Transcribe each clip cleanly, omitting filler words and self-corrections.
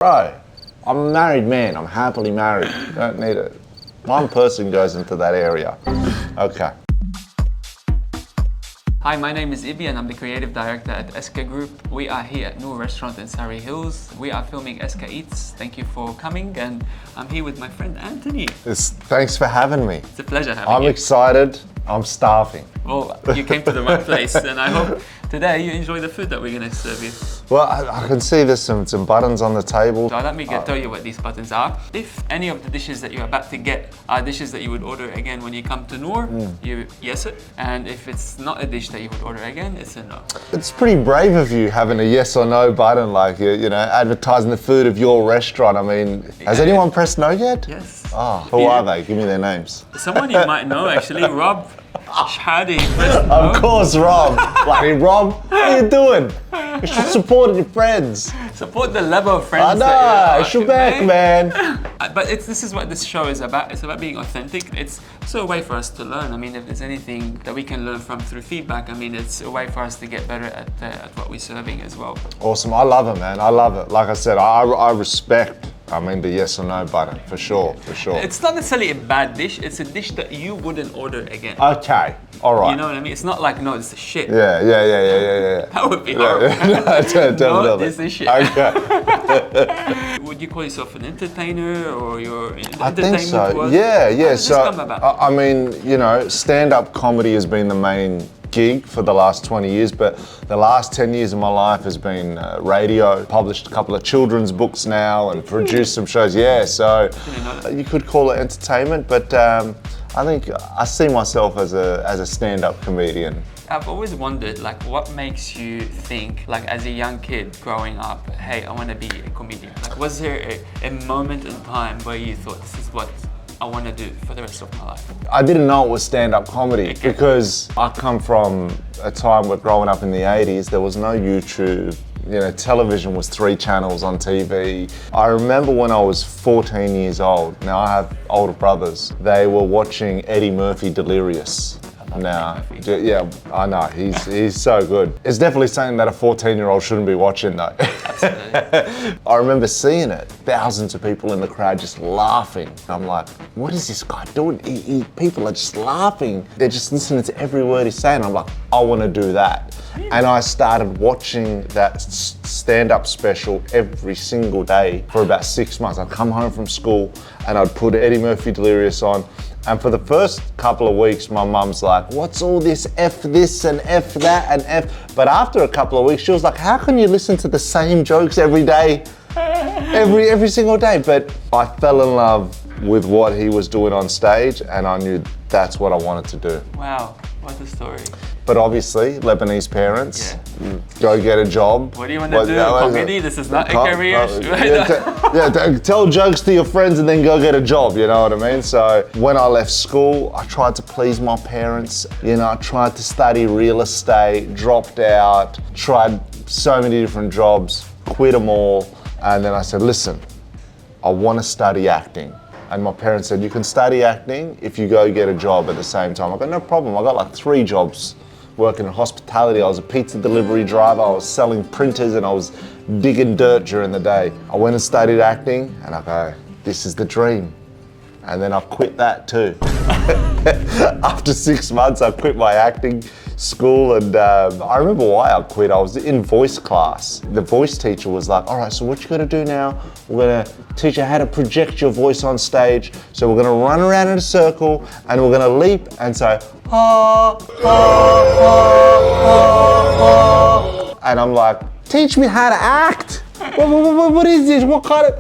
Bro, I'm a married man. I'm happily married. Don't need it. One person goes into that area. Okay. Hi, my name is Ibi and I'm the creative director at Esca Group. We are here at NOUR restaurant in Surrey Hills. We are filming Esca Eats. Thank you for coming, and I'm here with my friend Anthony. Thanks for having me. It's a pleasure having I'm you. excited. I'm starving. Well, you came to the right place, and I hope today you enjoy the food that we're going to serve you. Well, I can see there's some buttons on the table. So let me tell you what these buttons are. If any of the dishes that you're about to get are dishes that you would order again when you come to NOUR, you yes it. And if it's not a dish that you would order again, it's a no. It's pretty brave of you having a yes or no button, like, you know, advertising the food of your restaurant. I mean, has anyone pressed no yet? Yes. Oh, who are they? Give me their names. Someone you might know, actually, Rob. Shadi. Of course, Rob. Bloody Rob, what are you doing? You should support your friends. Support the Lebo friends. I know, you're back, man. But this is what this show is about. It's about being authentic. It's also a way for us to learn. I mean, if there's anything that we can learn from through feedback, I mean, it's a way for us to get better at what we're serving as well. Awesome, I love it, man. I love it. Like I said, I respect, the yes or no button, for sure, for sure. It's not necessarily a bad dish. It's a dish that you wouldn't order again. Okay, all right. You know what I mean? It's not like, no, this is shit. Yeah. That would be horrible. No, this is shit. Okay. Would you call yourself an entertainer, or your entertainment? I think so. Was? Yeah. How did this So, come about? I mean, stand-up comedy has been the main gig for the last 20 years, but the last 10 years of my life has been radio. Published a couple of children's books now and produced some shows. Yeah, so you could call it entertainment, but I think I see myself as a stand-up comedian. I've always wondered, like, what makes you think, like, as a young kid growing up, hey, I want to be a comedian? Like, was there a moment in time where you thought, this is what I want to do for the rest of my life? I didn't know it was stand-up comedy because I come from a time where growing up in the 80s, there was no YouTube. Television was 3 channels on TV. I remember when I was 14 years old. Now I have older brothers. They were watching Eddie Murphy Delirious. Now, yeah, I know, he's so good. It's definitely something that a 14-year-old shouldn't be watching though. Absolutely. I remember seeing it, thousands of people in the crowd just laughing. I'm like, what is this guy doing? People are just laughing. They're just listening to every word he's saying. I'm like, I want to do that. And I started watching that stand-up special every single day for about 6 months. I'd come home from school and I'd put Eddie Murphy Delirious on. And for the first couple of weeks, my mum's like, what's all this F this and F that and F? But after a couple of weeks, she was like, how can you listen to the same jokes every day, every single day? But I fell in love with what he was doing on stage, and I knew that's what I wanted to do. Wow, what a story. But obviously, Lebanese parents, go get a job. What do you want to do? Comedy? This is not a career. Tell jokes to your friends and then go get a job, you know what I mean? So when I left school, I tried to please my parents. I tried to study real estate, dropped out, tried so many different jobs, quit them all. And then I said, listen, I want to study acting. And my parents said, you can study acting if you go get a job at the same time. I go, no problem. I got like 3 jobs. Working in hospitality, I was a pizza delivery driver, I was selling printers, and I was digging dirt during the day. I went and studied acting, and I go, this is the dream. And then I quit that too. After 6 months, I quit my acting school, and I remember why I quit. I was in voice class. The voice teacher was like, all right, so what you gotta do now, we're gonna teach you how to project your voice on stage. So we're gonna run around in a circle, and we're gonna leap and say, ah, ah, ah, ah, ah. And I'm like, teach me how to act. What is this? What kind of...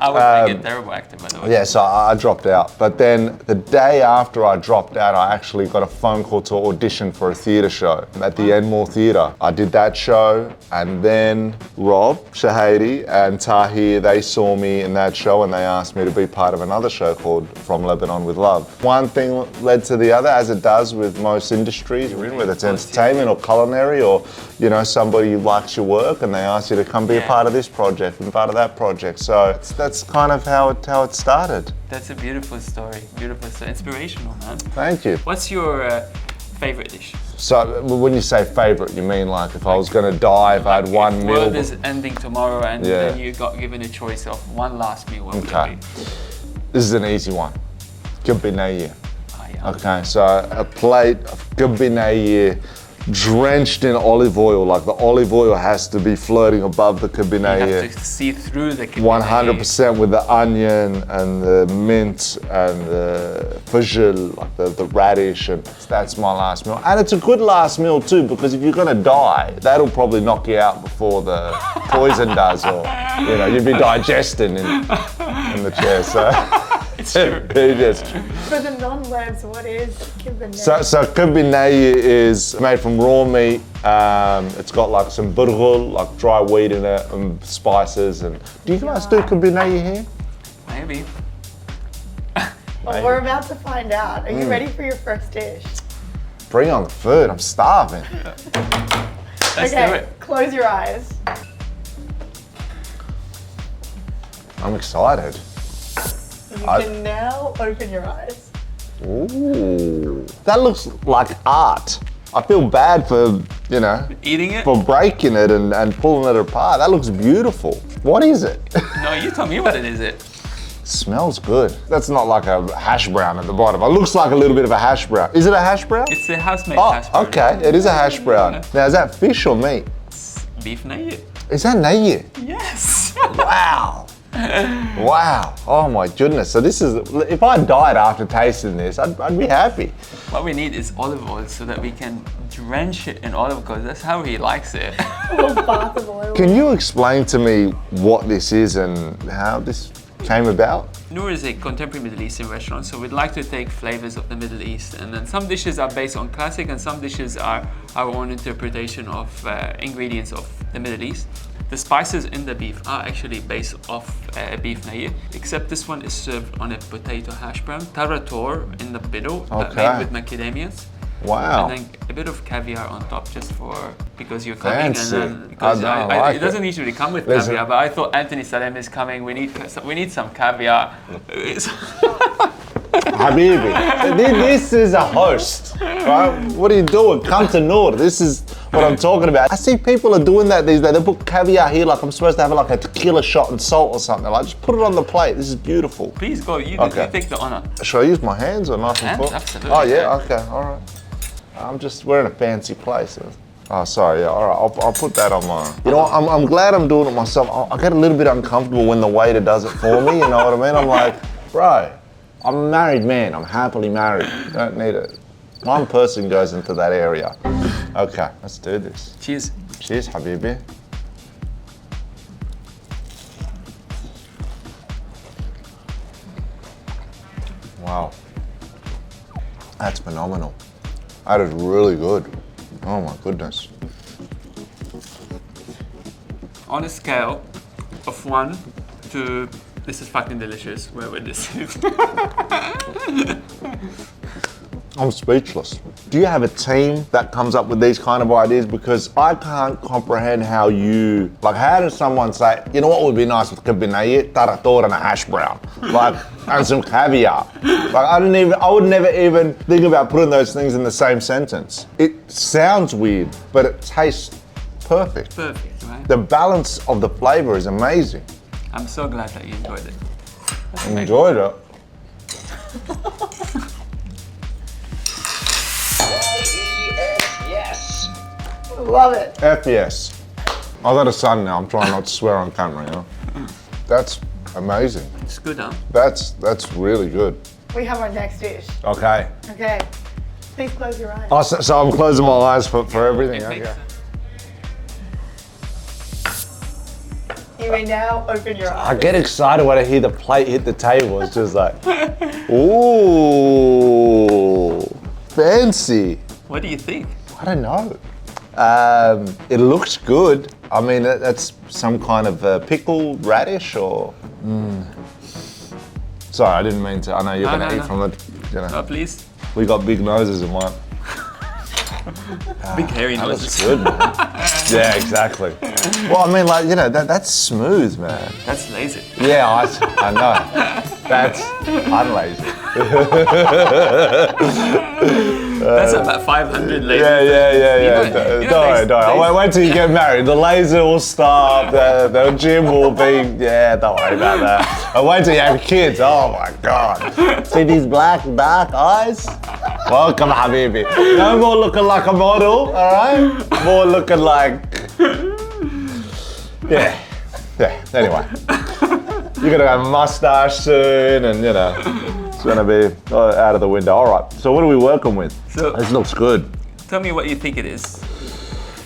I would make a terrible actor, by the way. Yeah, so I dropped out. But then the day after I dropped out, I actually got a phone call to audition for a theatre show at the NOUR Theatre. I did that show, and then Rob, Shahady, and Tahir, they saw me in that show and they asked me to be part of another show called From Lebanon with Love. One thing led to the other, as it does with most industries you're in, whether it's entertainment or culinary, or somebody likes your work and they ask you to come be a part of this project and part of that project. So that's kind of how it started. That's a beautiful story. Beautiful story. Inspirational, man. Thank you. What's your favorite dish? So when you say favorite, you mean like if I was gonna die, if I had one meal? World is ending tomorrow, and then you got given a choice of one last meal. What would it be? This is an easy one. Kibbeh nayyeh. Oh, yeah. Okay, so a plate of kibbeh nayyeh drenched in olive oil. Like the olive oil has to be floating above the kibbeh nayyeh. You have to see through the kibbeh 100% with the onion and the mint and the fajil, like the radish, and that's my last meal. And it's a good last meal too, because if you're gonna die, that'll probably knock you out before the poison does, or you know, you'd be digesting in the chair. So it's true. It is. For the non-labs, what is kibbeh nayyeh? So kibbeh nayyeh is made from raw meat. It's got like some burghul, like dry wheat in it, and spices. And do you guys do kibbeh nayyeh here? Maybe. Well, we're about to find out. Are you ready for your first dish? Bring on the food. I'm starving. Let's do it. Close your eyes. I'm excited. You can now open your eyes. Ooh, that looks like art. I feel bad for, you know, Eating it? for breaking it and pulling it apart. That looks beautiful. What is it? No, you tell me what it is. It. Smells good. That's not like a hash brown at the bottom. It looks like a little bit of a hash brown. Is it a hash brown? It's a house-made Oh, hash brown. okay. It is a hash brown. Now, is that fish or meat? Beef nayyeh. Is that nayyeh? Yes. Wow. Wow. Oh my goodness. So this is, if I died after tasting this, I'd be happy. What we need is olive oil so that we can drench it in olive oil. That's how he likes it. A little bath of oil. Can you explain to me what this is and how this came about? NOUR is a contemporary Middle Eastern restaurant, so we'd like to take flavors of the Middle East, and then some dishes are based on classic and some dishes are our own interpretation of ingredients of the Middle East. The spices in the beef are actually based off beef nayyeh, except this one is served on a potato hash brown, tarator in the middle, made with macadamias. Wow. And then a bit of caviar on top, just because you're coming. Fancy. And then, because like it doesn't usually come with Listen. caviar, but I thought Anthony Salame is coming. We need some caviar. Habibi, this is a host, right? What are you doing? Come to NOUR. This is what I'm talking about. I see people are doing that these days. They put caviar here like I'm supposed to have like a tequila shot and salt or something. Like, just put it on the plate. This is beautiful. Please go. You take the honor. Should I use my hands or knife and Hands, fork? absolutely. Oh yeah, okay, all right. We're in a fancy place. Oh, sorry, yeah, all right, I'll put that on my... You know what, I'm glad I'm doing it myself. I get a little bit uncomfortable when the waiter does it for me, you know what I mean? I'm like, bro, I'm a married man, I'm happily married. Don't need it. One person goes into that area. Okay, let's do this. Cheers. Cheers, Habibi. Wow. That's phenomenal. That is really good. Oh my goodness. On a scale of 1 to this is fucking delicious, where would this is? I'm speechless. Do you have a team that comes up with these kind of ideas? Because I can't comprehend how how does someone say, you know what would be nice with kibbeh nayyeh? Tarator and a hash brown. And some caviar. I would never even think about putting those things in the same sentence. It sounds weird, but it tastes perfect. Perfect, right? The balance of the flavor is amazing. I'm so glad that you enjoyed it. Enjoyed it. Yes. Love it. F yes. I got a son now. I'm trying not to swear on camera, you know. That's amazing. It's good, huh? That's really good. We have our next dish. Okay. Okay. Please close your eyes. Oh, so I'm closing my eyes for everything. It makes Okay. sense. You may now open your I eyes. get excited when I hear the plate hit the table. It's just like, ooh, fancy. What do you think? I don't know. It looks good. I mean, that's some kind of pickled radish or... Sorry, I didn't mean to. I know you're going to eat from it. You know. Oh, please. We got big noses in mine. Big hairy That noses. looks good, man. Yeah, exactly. Well, I mean, like, you know, that's smooth, man. That's lazy. Yeah, I know. That's unlazy. That's about 500 lazy. Yeah. Don't worry. Wait till you get married. The laser will stop. The gym will be. Yeah, don't worry about that. And wait till you have kids. Oh my God. See these black dark eyes? Welcome, Habibi. No more looking like a model, all right? More looking like. Yeah. Anyway, you're gonna have a mustache soon, and you know. It's gonna be out of the window. All right, so what are we working with? So this looks good. Tell me what you think it is.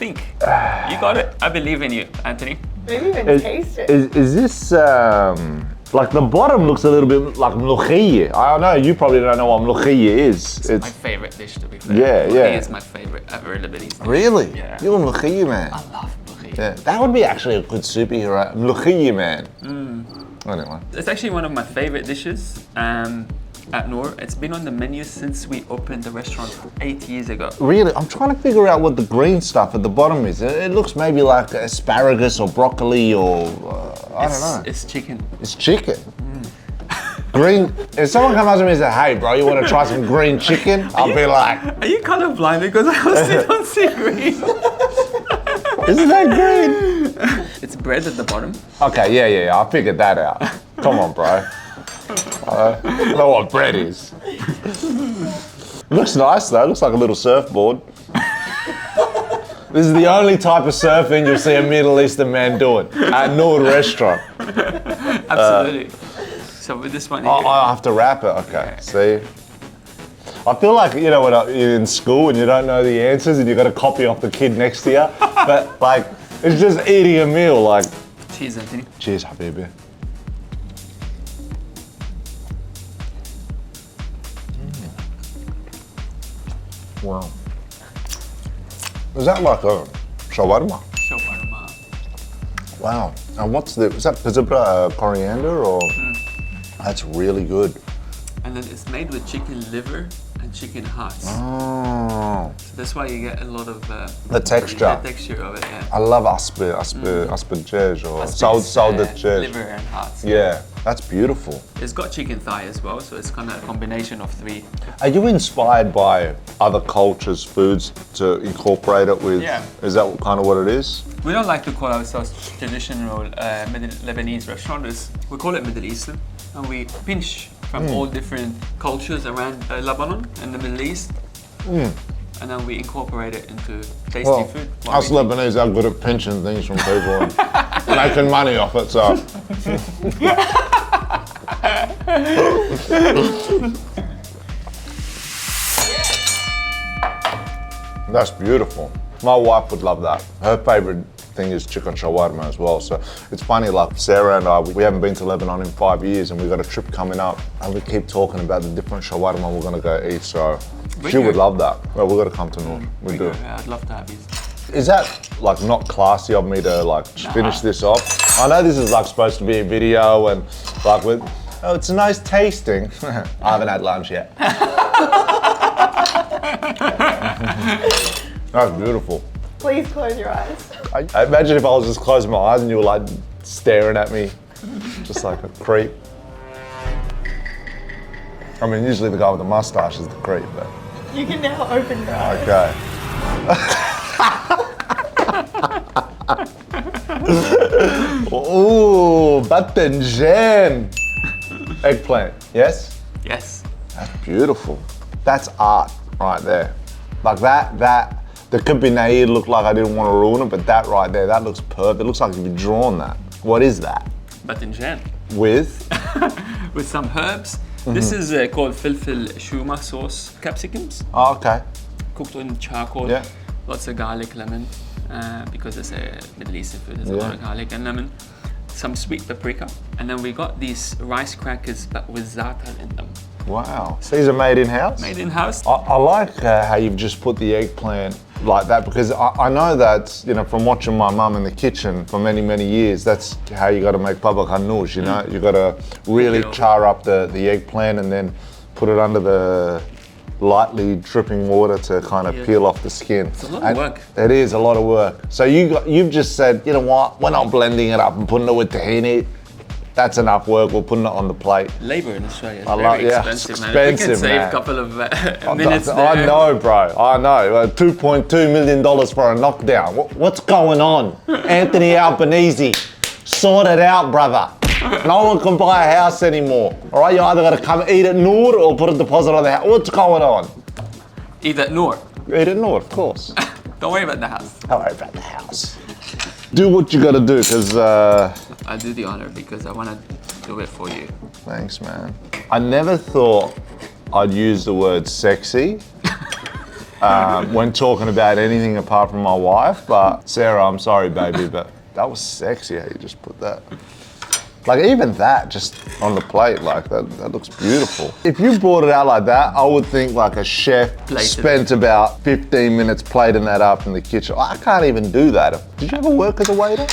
Think. You got it. I believe in you, Anthony. Maybe even taste it. Is this, like the bottom looks a little bit like mlokhiyeh. I know you probably don't know what mlokhiyeh is. It's my favorite dish, to be fair. Yeah. Mlokhiyeh is my favorite ever Lebanese dish. Really? Yeah. You're a mlokhiyeh man. I love mlokhiyeh. Yeah, that would be actually a good superhero. Mlokhiyeh man. Anyway. It's actually one of my favorite dishes at NOUR. It's been on the menu since we opened the restaurant 8 years ago. Really? I'm trying to figure out what the green stuff at the bottom is. It looks maybe like asparagus or broccoli or I don't know. It's chicken. It's chicken. Green. If someone comes up to me and says, "Hey, bro, you want to try some green chicken?" I'll be like, "Are you colorblind? Because I honestly don't see green." Isn't that green? It's bread at the bottom. Okay, yeah. I figured that out. Come on, bro. I know what bread is. It looks nice though. It looks like a little surfboard. This is the only type of surfing you'll see a Middle Eastern man doing at NOUR restaurant. Absolutely. So with this one, I have to wrap it. Okay. See. I feel like, you know, when you're in school and you don't know the answers and you got to copy off the kid next to you, but like it's just eating a meal. Like. Cheers, Anthony. Cheers, Habibi. Wow. Is that like a shawarma? Shawarma. Wow. And what's is that coriander or? That's really good. And then it's made with chicken liver and chicken hearts. Oh. So that's why you get a lot of the texture. The texture of it, yeah. I love asperges or saldeches. Liver and hearts. Yeah, that's beautiful. It's got chicken thigh as well, so it's kind of a combination of three. Are you inspired by other cultures' foods to incorporate it with? Yeah. Is that kind of what it is? We don't like to call ourselves traditional Lebanese restaurants. We call it Middle Eastern, and we pinch from all different cultures around Lebanon and the Middle East. And then we incorporate it into tasty food. Us Lebanese are good at pinching things from people and making money off it, so. That's beautiful. My wife would love that. Her favorite thing is chicken shawarma as well. So it's funny, like Sarah and I, we haven't been to Lebanon in 5 years and we've got a trip coming up and we keep talking about the different shawarma we're gonna go eat. So she would love that. Well, we've got to come to NOUR. We do. Yeah, I'd love to have these. Is that like not classy of me to like finish this off? I know this is like supposed to be a video and like with, oh, it's a nice tasting. I haven't had lunch yet. That's beautiful. Please close your eyes. I imagine if I was just closing my eyes and you were like staring at me, just like a creep. I mean, usually the guy with the mustache is the creep, but. You can now open your eyes. Okay. Ooh, batinjan. Eggplant, yes? Yes. That's beautiful. That's art right there. Like that, the kibbeh nayyeh looked like I didn't want to ruin it, but that right there, that looks perfect. It looks like you've drawn that. What is that? Batinjan. With? With some herbs. This is called filfil shuma sauce, capsicums. Oh, okay. Cooked in charcoal. Yeah. Lots of garlic, lemon, because it's a Middle Eastern food. There's a lot of garlic and lemon. Some sweet paprika. And then we got these rice crackers, but with za'atar in them. Wow. These are made in-house? Made in-house. I like how you've just put the eggplant like that because I know that, you know, from watching my mum in the kitchen for many, many years, that's how you got to make baba ghanoush, you know? You got to really char up the eggplant and then put it under the lightly dripping water to kind of peel off the skin. It's a lot of work. It is a lot of work. So you've just said, you know what, we're not blending it up and putting it with tahini. That's enough work. We're putting it on the plate. Labor in Australia is yeah, expensive, man. If expensive, we can save man. a couple of minutes there. I know, bro. I know. $2.2 million for a knockdown. What's going on? Anthony Albanese, sort it out, brother. No one can buy a house anymore. All right, you either got to come eat at NOUR or put a deposit on the house. What's going on? Eat at NOUR. Eat at NOUR, of course. Don't worry about the house. Don't worry about the house. Do what you got to do, because... I'll do the honor because I want to do it for you. Thanks, man. I never thought I'd use the word sexy when talking about anything apart from my wife, but Sarah, I'm sorry, baby, but that was sexy how you just put that. Like even that, just on the plate, like that looks beautiful. If you brought it out like that, I would think like a chef spent about 15 minutes plating that up in the kitchen. I can't even do that. Did you ever work as a waiter?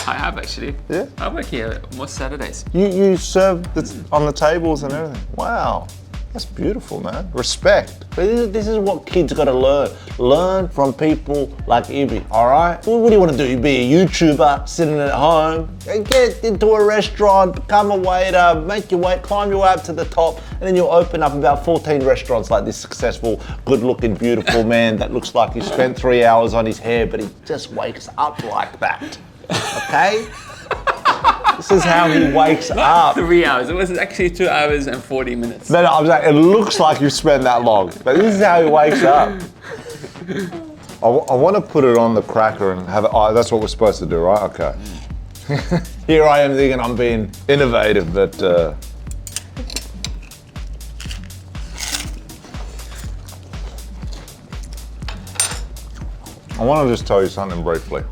I have actually. Yeah? I work here most Saturdays. You serve on the tables and everything. Wow. That's beautiful, man. Respect. But this is what kids gotta learn. Learn from people like Ibi, all right? What do you want to do? You be a YouTuber sitting at home, get into a restaurant, become a waiter, make your way, climb your way up to the top, and then you'll open up about 14 restaurants like this successful, good-looking, beautiful man that looks like he spent 3 hours on his hair, but he just wakes up like that, okay? This is how he wakes up. 3 hours. It was actually 2 hours and 40 minutes. No, I'm saying it looks like you spent that long, but this is how he wakes up. I want to put it on the cracker and have it. Oh, that's what we're supposed to do, right? Okay. Here I am thinking I'm being innovative, but I want to just tell you something briefly.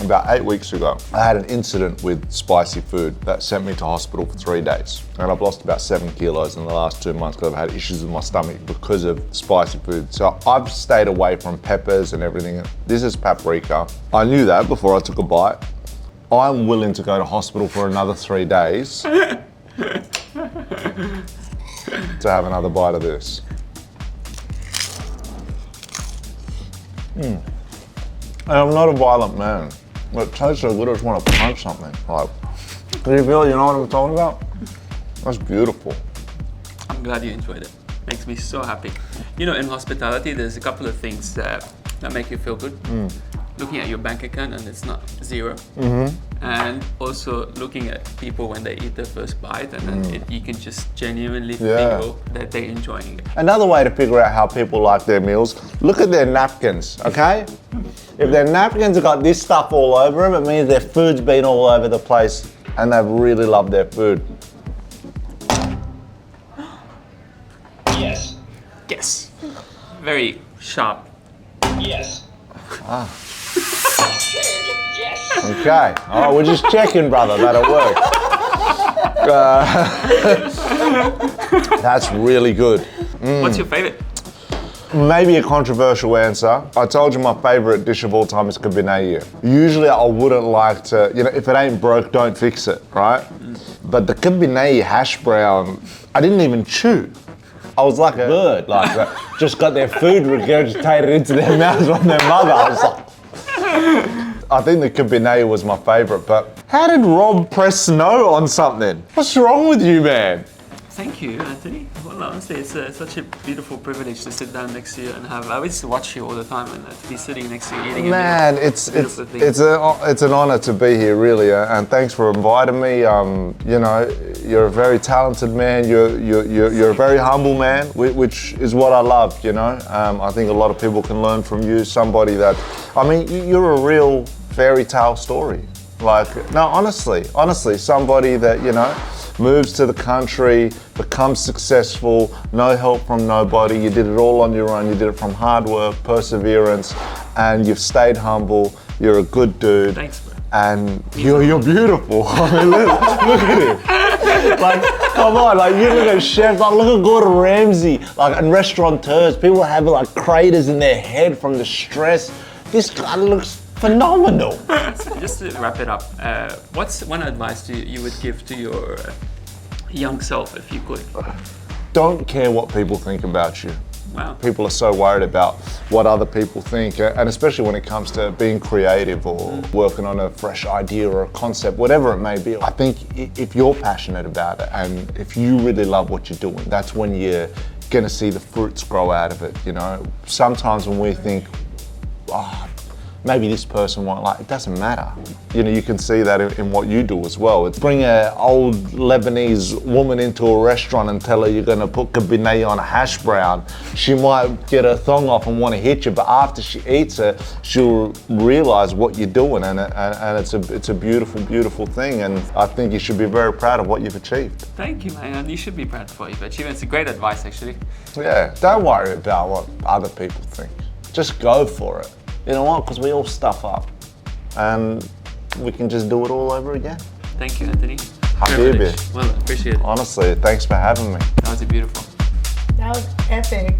About 8 weeks ago, I had an incident with spicy food that sent me to hospital for 3 days. And I've lost about 7 kilos in the last 2 months because I've had issues with my stomach because of spicy food. So I've stayed away from peppers and everything. This is paprika. I knew that before I took a bite. I'm willing to go to hospital for another 3 days to have another bite of this. And I'm not a violent man. But it tastes so good, I just want to punch something. Like, do you feel, you know what I'm talking about? That's beautiful. I'm glad you enjoyed it. Makes me so happy. You know, in hospitality, there's a couple of things that make you feel good. Looking at your bank account and it's not zero. And also looking at people when they eat their first bite and then you can just genuinely feel that they're enjoying it. Another way to figure out how people like their meals, look at their napkins, okay? If their napkins have got this stuff all over them, it means their food's been all over the place and they've really loved their food. Yes. Yes. Very sharp. Yes. Yes. Okay, all right, we're just checking, brother, that it worked. That's really good. What's your favorite? Maybe a controversial answer. I told you my favorite dish of all time is kibbeh nayyeh. Usually I wouldn't like to, you know, if it ain't broke, don't fix it, right? But the kibbeh nayyeh hash brown, I didn't even chew. I was like a bird, like that just got their food regurgitated into their mouths from their mother. I was like, I think the kibbeh nayyeh was my favorite, but how did Rob press no on something? What's wrong with you, man? Thank you, Anthony. Well, honestly, it's such a beautiful privilege to sit down next to you and have. I used to watch you all the time and to be sitting next to you eating. Man, it's an honor to be here, really, and thanks for inviting me. You know, you're a very talented man. You're a very humble man, which is what I love. You know, I think a lot of people can learn from you. Somebody that, I mean, you're a real fairy tale story. Like, no, honestly, somebody that, you know, moves to the country, becomes successful, no help from nobody. You did it all on your own. You did it from hard work, perseverance, and you've stayed humble. You're a good dude. Thanks, bro. And you're beautiful. I mean, look at him. Like, come on, like you look at chefs, like look at Gordon Ramsay, like and restaurateurs. People have like craters in their head from the stress. This guy looks phenomenal. Just to wrap it up, what's one advice you would give to your young self if you could? Don't care what people think about you. Wow. People are so worried about what other people think, and especially when it comes to being creative or working on a fresh idea or a concept, whatever it may be. I think if you're passionate about it and if you really love what you're doing, that's when you're gonna see the fruits grow out of it, you know? Sometimes when we think, oh, maybe this person won't like it, doesn't matter. You know, you can see that in what you do as well. It's bring an old Lebanese woman into a restaurant and tell her you're gonna put kibbeh on a hash brown. She might get her thong off and wanna hit you, but after she eats it, she'll realize what you're doing, and it's a beautiful, beautiful thing, and I think you should be very proud of what you've achieved. Thank you, man. And you should be proud of what you've achieved. It's great advice, actually. Yeah, don't worry about what other people think. Just go for it. You know what? Because we all stuff up, and we can just do it all over again. Thank you, Anthony. Habibi. Well, appreciate it. Honestly, thanks for having me. That was beautiful. That was epic.